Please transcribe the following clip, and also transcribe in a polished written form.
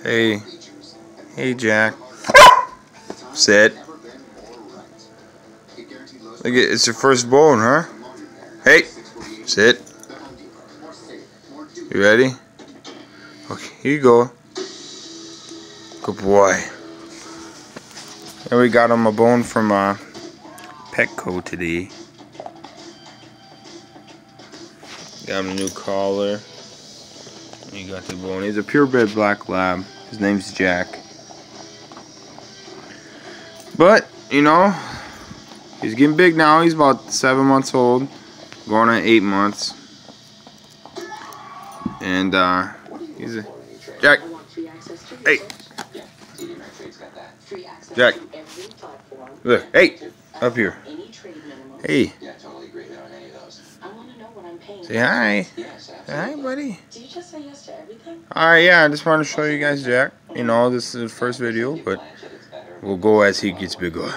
Hey. Hey, Jack. Sit. Look, it's your first bone, huh? Hey. Sit. You ready? Okay, here you go. Good boy. And we got him a bone from Petco today. Got him a new collar. You got the bone. He's a purebred black lab. His name's Jack. But, you know, he's getting big now. He's about 7 months old. Going on 8 months. And, he's a... Jack! Hey! Jack! Look, hey! Up here. Hey! Say hi. Say hi, buddy. Did you just say yes to everything? Alright, yeah, I just wanted to show you guys Jack. You know, this is the first video, but we'll go as he gets bigger.